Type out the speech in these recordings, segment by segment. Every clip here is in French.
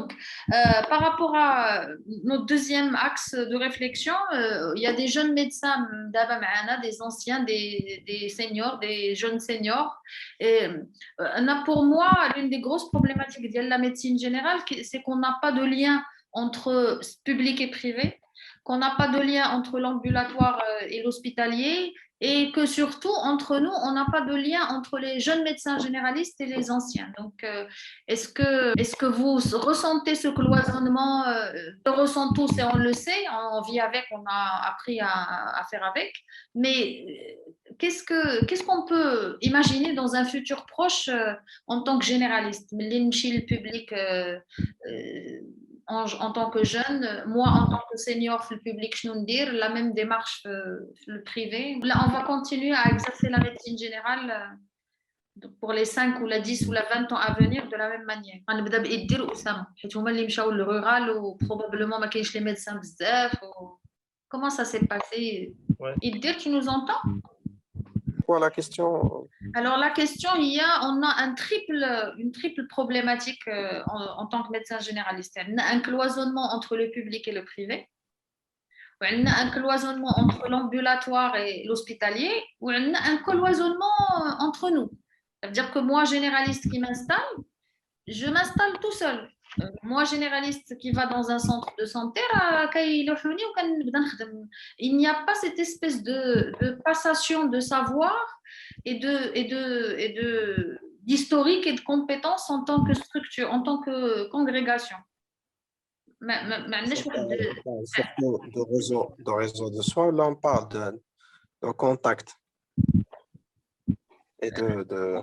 Donc, par rapport à notre deuxième axe de réflexion, il y a des jeunes médecins, d'abord des anciens, des seniors, des jeunes seniors. Et pour moi, l'une des grosses problématiques de la médecine générale, c'est qu'on n'a pas de lien entre public et privé, qu'on n'a pas de lien entre l'ambulatoire et l'hospitalier, et que surtout, entre nous, on n'a pas de lien entre les jeunes médecins généralistes et les anciens. Donc, est-ce que vous ressentez ce cloisonnement? On le ressent tous et on le sait, on vit avec, on a appris à faire avec, mais qu'est-ce qu'on peut imaginer dans un futur proche en tant que généraliste? Le public en tant que jeune, moi en tant que senior le public, je nous dire la même démarche le privé. Là, on va continuer à exercer la médecine générale pour les 5 ou les 10 ou les 20 ans à venir de la même manière. غنبدا بإدير أسامة حيت هما اللي مشاو للرورال وبروبابlement ما كاينش les médecins بزاف. Comment ça s'est passé? Ouais. Iddir, tu nous entends? Quoi la question? Alors la question, on a une triple problématique en tant que médecin généraliste. On a un cloisonnement entre le public et le privé. On a un cloisonnement entre l'ambulatoire et l'hospitalier. Ou on a un cloisonnement entre nous. Ça veut dire que moi, généraliste qui m'installe, je m'installe tout seul. Moi, généraliste qui va dans un centre de santé, il n'y a pas cette espèce de passation de savoir et d'historique et de compétences en tant que structure, en tant que congrégation. Surtout de réseau de soins, là on parle de contact et de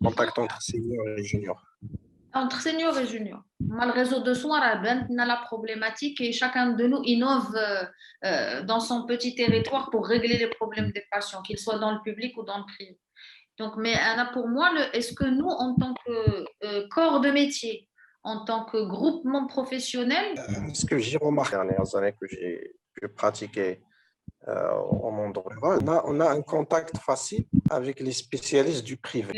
contact entre seniors et juniors. Entre seniors et juniors. Le réseau de soins a la problématique et chacun de nous innove dans son petit territoire pour régler les problèmes des patients, qu'ils soient dans le public ou dans le privé. Donc, mais pour moi, est-ce que nous, en tant que corps de métier, en tant que groupement professionnel… Ce que j'ai remarqué les dernières années que j'ai pratiqué au monde rural, on a un contact facile avec les spécialistes du privé.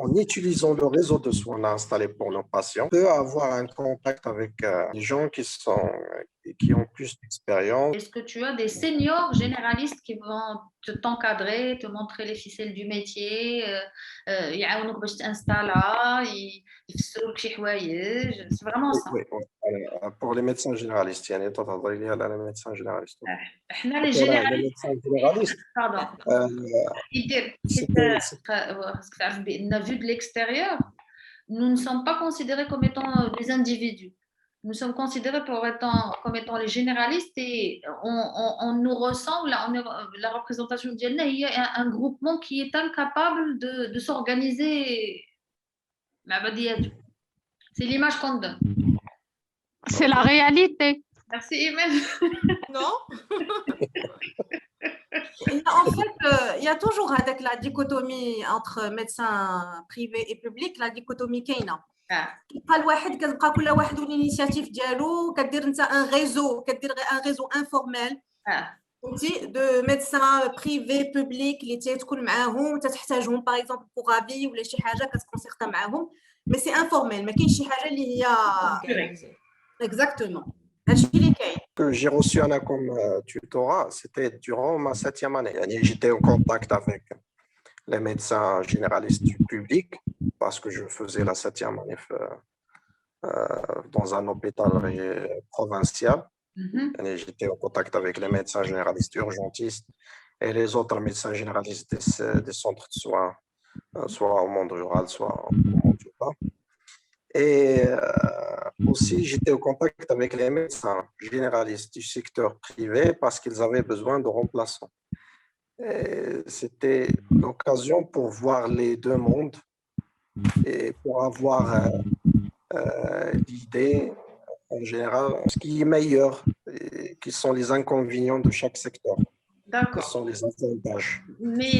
En utilisant le réseau de soins installé pour nos patients, on peut avoir un contact avec des gens qui ont plus d'expérience. Est-ce que tu as des seniors généralistes qui vont t'encadrer, te montrer les ficelles du métier, يعاونوك باش تانستالا, يفسروك شي حوايج, c'est vraiment ça. Oui. Pour les médecins généralistes, يعني تهضري لي على médecins généralistes. احنا les généralistes, pardon. Vu de l'extérieur, nous ne sommes pas considérés comme étant des individus. Nous sommes considérés comme étant les généralistes et on nous ressemble, la représentation d'Yelna, il y a un groupement qui est incapable de s'organiser. C'est l'image qu'on donne. C'est la réalité. Merci, Imen. Non. En fait, il y a toujours la dichotomie entre médecins privés et publics, la dichotomie كاينه. كيبقى الواحد كتبقى كل واحد والانيشياتيف ديالو كدير انت ان ريزو انفورميل فهمتي دو ميدسان بريفي بوبليك اللي تكون معاهم تحتاجهم باغ اكزومبل بوغ افي ولا شي حاجه كتكونسيرتا معاهم مي سي انفورميل ما كاينش شي حاجه اللي هي اكزاكتومون هادشي اللي كاين. Que j'ai reçu Anna comme tutorat, c'était durant ma 7e année. J'étais en contact avec les médecins généralistes du public parce que je faisais la 7e année dans un hôpital provincial. J'étais en contact avec les médecins généralistes urgentistes et les autres médecins généralistes des centres de soins, soit au monde rural, soit au monde urbain. Et aussi, j'étais en contact avec les médecins généralistes du secteur privé parce qu'ils avaient besoin de remplaçants. C'était l'occasion pour voir les deux mondes et pour avoir l'idée en général ce qui est meilleur, et qui sont les inconvénients de chaque secteur. D'accord. Ce sont les avantages. Mais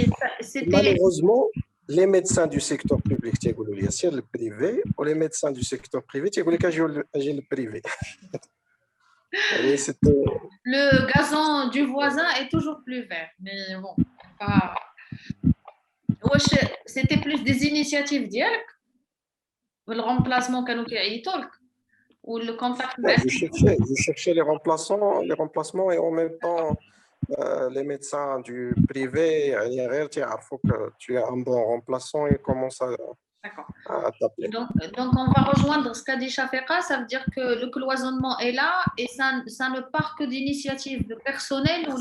malheureusement, les médecins du secteur public, c'est le privé, ou les médecins du secteur privé, c'est le privé. Le gazon du voisin est toujours plus vert, mais bon, c'était plus des initiatives d'IELC. Le remplacement كانوا كيعيطوا لك ou le contact Je cherchais les remplacements et en même temps, les médecins du privé, il faut que tu aies un bon remplaçant et commence D'accord. à t'appeler. Donc, on va rejoindre ce qu'a dit Shafika, ça veut dire que le cloisonnement est là et ça ne part que d'initiatives personnelles ou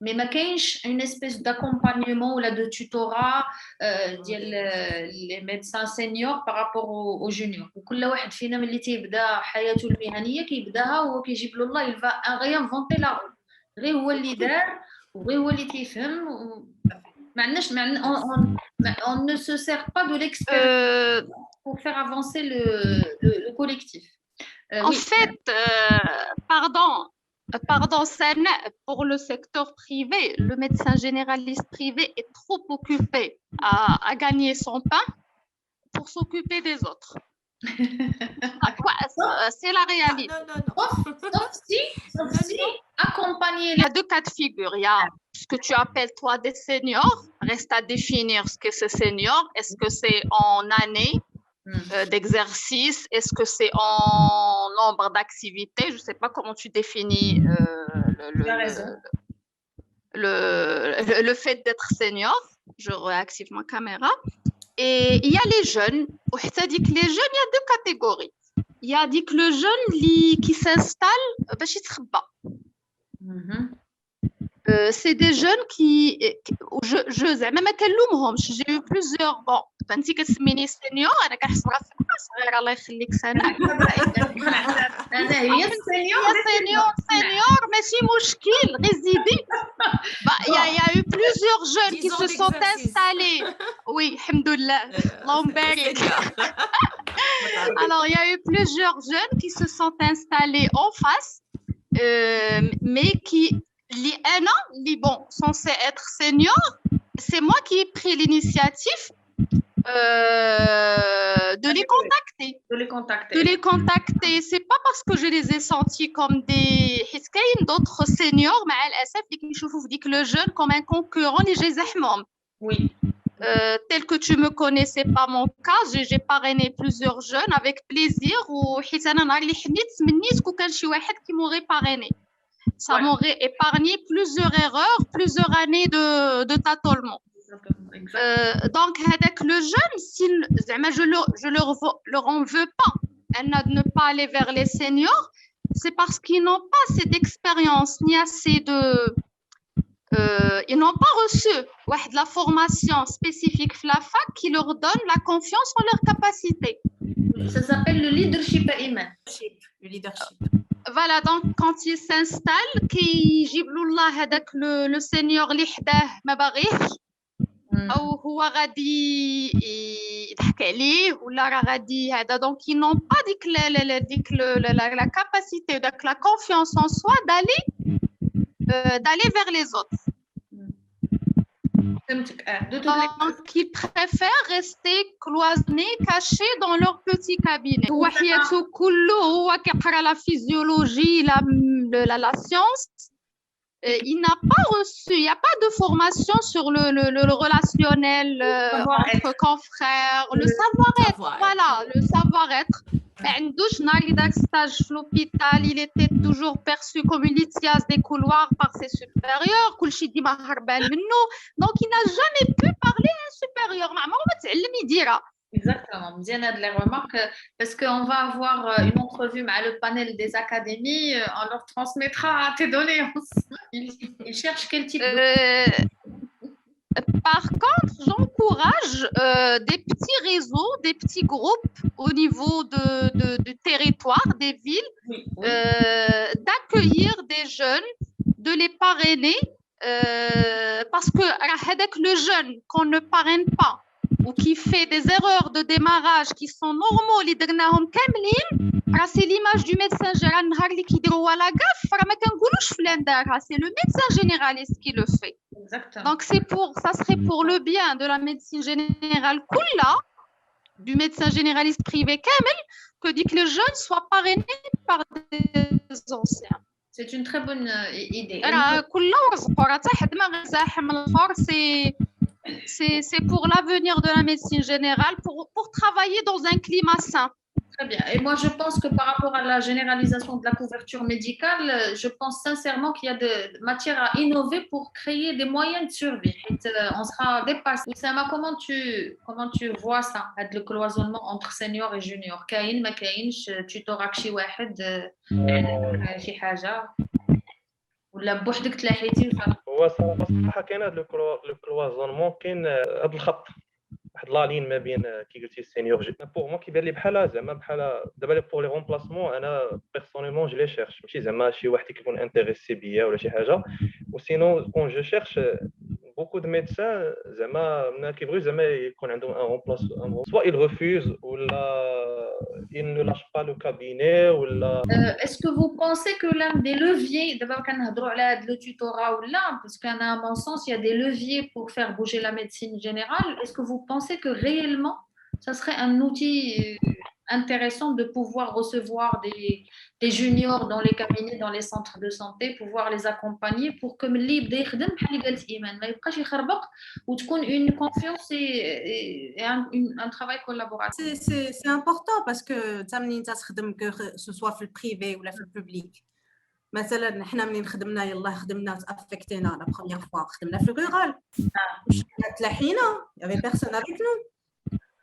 mais ما كاينش une espèce d'accompagnement ou de tutorat les médecins seniors par rapport aux juniors. وكل واحد فينا ملي تيبدا حياته المهنيه كيبداها وهو كيجيب له الله il va réinventer la roue. غير هو اللي دار وغير هو اللي تيفهم on ne se sert pas de l'expérience pour faire avancer le collectif. En fait, pardon, Sana, pour le secteur privé, le médecin généraliste privé est trop occupé à gagner son pain pour s'occuper des autres. C'est la réalité. Sauf si accompagner Il y a deux cas de figure. Il y a ce que tu appelles toi des seniors. Reste à définir ce que c'est senior. Est-ce que c'est en année d'exercice? Est-ce que c'est en nombre d'activités? Je ne sais pas comment tu définis le fait d'être senior. Je réactive ma caméra. Et il y a les jeunes. C'est-à-dire que les jeunes, il y a deux catégories. Il y a dit que le jeune qui s'installe, c'est des jeunes qui j'ai eu plusieurs bon انت كتسميني سينيور انا كنحس براسي صغيره الله يخليك سنه انا هي سينيور ماشي مشكل غير زيدي il y a eu plusieurs jeunes qui se sont installés oui alhamdoulilah اللهم بارك alors il y a eu plusieurs jeunes qui se sont installés en face mais qui bon, censé être senior, c'est moi qui ai pris l'initiative de les contacter. De les contacter. C'est pas parce que je les ai sentis comme des d'autres seniors, mais que le jeune comme un concurrent, les Gézahmom. Oui. Tel que tu me connaissais pas mon cas, j'ai parrainé plusieurs jeunes avec plaisir ou qui m'aurait parrainé. Ça m'aurait épargné plusieurs erreurs, plusieurs années de tâtonnement. Donc, avec le jeune, je leur en veux pas de ne pas aller vers les seniors, c'est parce qu'ils n'ont pas assez d'expérience, ni assez de... ils n'ont pas reçu la formation spécifique FLAFAC qui leur donne la confiance en leurs capacités. Ça s'appelle le leadership humain. Le leadership. Voilà, donc quand il s'installe, le senior اللي حداه ما باغيش او هو غادي يضحك عليه ولا راه غادي هذا donc ils n'ont pas la capacité la confiance en soi d'aller vers les autres. Donc, ils préfèrent rester cloisonnés, cachés dans leur petit cabinet. La physiologie, la science, il n'a pas reçu, il n'y a pas de formation sur le relationnel entre confrères, le savoir-être, voilà, le savoir-être. Stage à l'hôpital, il était toujours perçu comme une litiase des couloirs par ses supérieurs. Donc, il n'a jamais pu parler à un supérieur. Exactement. Bien de les remarques parce qu'on va avoir une entrevue avec le panel des académies. On leur transmettra tes données. Ils cherchent quel type de... Par contre, j'encourage des petits réseaux, des petits groupes au niveau du territoire, des villes, d'accueillir des jeunes, de les parrainer, parce que avec le jeune qu'on ne parraine pas ou qui fait des erreurs de démarrage qui sont normaux, c'est l'image du médecin généraliste, c'est le médecin généraliste qui le fait. Exactement. Donc, ça serait pour le bien de la médecine générale du médecin généraliste privé Kamel, que dit que le jeune soit parrainé par des anciens. C'est une très bonne idée. c'est pour l'avenir de la médecine générale, pour travailler dans un climat sain. Très bien. Et moi, je pense que par rapport à la généralisation de la couverture médicale, je pense sincèrement qu'il y a de matière à innover pour créer des moyens de survie. On sera dépassé. Oussama, comment tu vois ça, le cloisonnement entre senior et junior? كاين ما كاينش tutorak شي واحد شي حاجة ولا بوحدك تلاحيتي هو صراحه كاين هذا لو كلوازونمون، كاين هذا الخط واحد لا لين ما بين كي قلتي السينيور. بور مو كيبان لي بحال دابا بور لي رومبلاسمون انا بيرسونيلمون جو لي شيرش، ماشي زعما شي واحد كيكون انتريسي بيا ولا شي حاجه. وسينو كون جو شيرش beaucoup de médecins زعما ملي كيبغيو زعما يكون عندهم ان رومبلاسمون soit ils refusent ولا ils ne lâchent pas le cabinet ولا. Est-ce que vous pensez que l'un des leviers d'abord كنهضروا على هذا le tutorat ou là, parce qu'à mon sens il y a des leviers pour faire bouger la médecine générale, est-ce que vous pensez que réellement ça serait un outil intéressant de pouvoir recevoir des juniors dans les cabinets, dans les centres de santé, pouvoir les accompagner pour que ملي يبدا يخدم بحال اللي قالت إيمان ما يبقاش يخربق وتكون une confiance et un travail collaboratif. C'est important parce que تمنين تخدم que ce soit في البريفي ولا في البوبليك. مثلا حنا منين خدمنا يلاه خدمنا تافكتينا لا بروميير فوا خدمنا في الرورال تلاحينا y avait personne avec nous.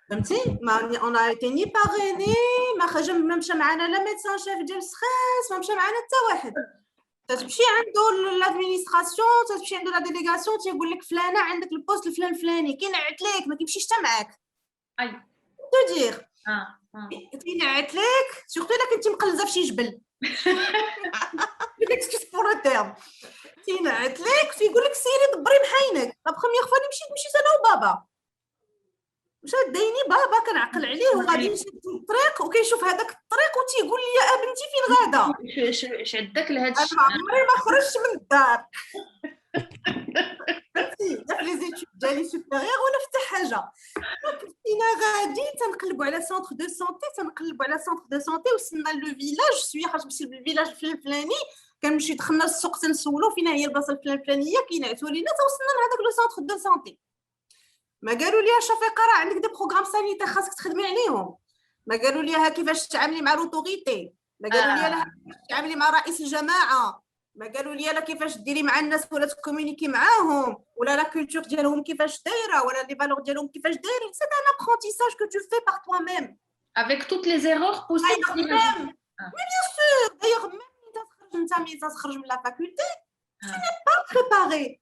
فهمتي on a été ni parrainé ما مشى معنا لا ميدسان شيف ديال السخاس ما مشى معنا حتى واحد. تمشي عنده لادمينستراسيون تمشي عنده لا ديليغاسيون تيقول لك فلانه عندك البوست الفلان الفلاني كينعت لك ما كيمشيش حتى معاك. اي تو دير كينعت لك سورتو الا كنتي مقلزه في شي جبل اكسكيوز بور لو تيرم كينعت لك تيقول لك سيري دبري محاينك. لا بروميير فوا مشيت انا وبابا مشى دايني بابا كنعقل عليه وغادي نمشي الطريق وكيشوف هذاك الطريق وتيقول لي يا بنتي فين غادا شدك لهذا الشيء. انا عمري ما خرجت من الدار لا في لي زيتود ديالي سوبيريور ولا في حتى حاجه. كنتينا غادي تنقلبوا على سونتر دو سونتي وصلنا لو فيلاج شويه خاص نمشي للفيلاج الفلاني كنمشي دخلنا للسوق تنسولو فين هي البلاصه الفلانيه كينعتوا لينا توصلنا لهذاك لو سونتر دو سونتي. ما قالوا لي شفيقه راه عندك دي بروغرام سانيتير خاصك تخدمي عليهم. ما قالوا لي كيفاش تعاملي مع لوطوريتي. ما قالوا لي كيفاش تعاملي مع رئيس الجماعه. ما قالوا لي كيفاش ديري مع الناس ولا تكومونيكي معاهم ولا لا كولتور ديالهم كيفاش دايره ولا لي فالور ديالهم كيفاش دايرين. سي ان ابرونتيساج que tu fais par toi-même avec toutes les erreurs possibles. Mais bien sûr d'ailleurs même quand tu تخرج من لا فاكولتي tu n'es pas préparé.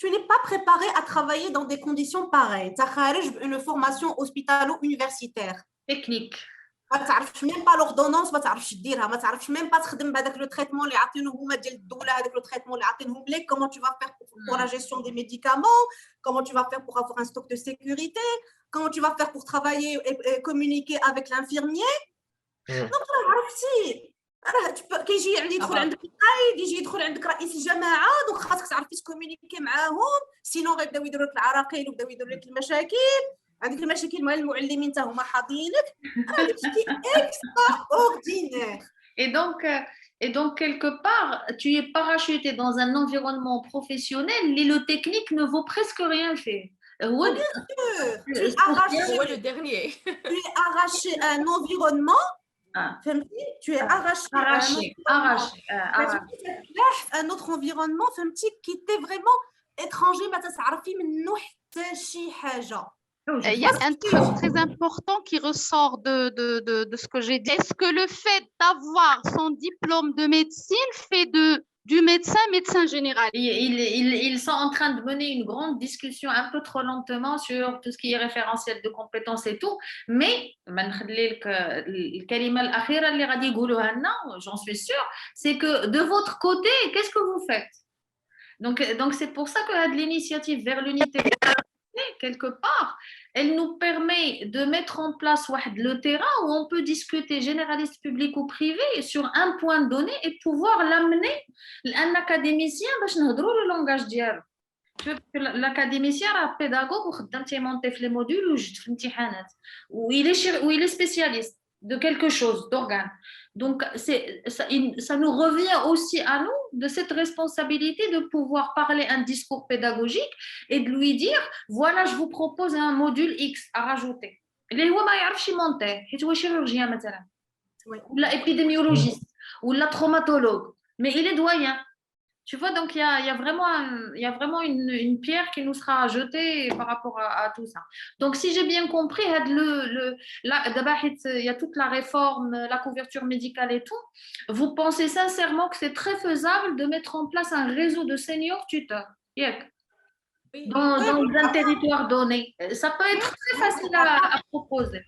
Tu n'es pas préparé à travailler dans des conditions pareilles. Tu as une formation hospitalo-universitaire. Technique. ما تعرفش même pas l'ordonnance ما تعرفش ديرها ما تعرفش même pas تخدم بهذاك لو تريتمون اللي عاطينه هما ديال الدوله هذاك لو تريتمون اللي عاطينهم لك. comment tu vas faire pour la gestion des médicaments, comment tu vas faire pour avoir un stock de sécurité, comment tu vas faire pour travailler et communiquer avec l'infirmier. donc عرفتي راه كيجي يعني يدخل عندك القايد يجي يدخل عندك رئيس الجماعه دونك خاصك تعرفي تكومونيكي معاهم سينو غيبداو يديروا لك العراقيل ويبداو يديروا لك المشاكل. عندك المشاكل مع المعلمين حتى هما حاضينك. هذاك شيء اكسترا اوردينير. Et donc, quelque part, tu es parachuté dans un environnement professionnel où le technique ne vaut presque rien faire. Bien sûr. Le dernier. Tu es arraché à un environnement. Tu es arraché un autre environnement qui était vraiment étranger ما تعرفي منه حتى شي حاجه. Il y a un truc très important qui ressort de ce que j'ai dit. Est-ce que le fait d'avoir son diplôme de médecine fait du médecin général? Ils sont en train de mener une grande discussion un peu trop lentement sur tout ce qui est référentiel de compétences et tout. Mais, j'en suis sûre, c'est que de votre côté, qu'est-ce que vous faites? Donc c'est pour ça que l'initiative vers l'unité, quelque part, elle nous permet de mettre en place le terrain où on peut discuter généraliste public ou privé sur un point donné et pouvoir l'amener un académicien باش نهضروا le langage ديالو. L'académicien راه pédagogue وخدام تيمونتي في لي موديول وجد في الامتحانات ويلي spécialiste. de quelque chose, d'organe. Donc, ça nous revient aussi à nous de cette responsabilité de pouvoir parler un discours pédagogique et de lui dire, voilà, je vous propose un module X à rajouter. اللي هو ما يعرفش يمونتي حيت هو chirurgien مثلا ولا épidémiologiste ولا traumatologue, mais il est doyen. Tu vois, donc il y a vraiment une pierre qui nous sera jetée par rapport à tout ça. Donc, si j'ai bien compris, il y a toute la réforme, la couverture médicale et tout. Vous pensez sincèrement que c'est très faisable de mettre en place un réseau de seniors tuteurs dans un territoire donné. Ça peut être très facile à proposer.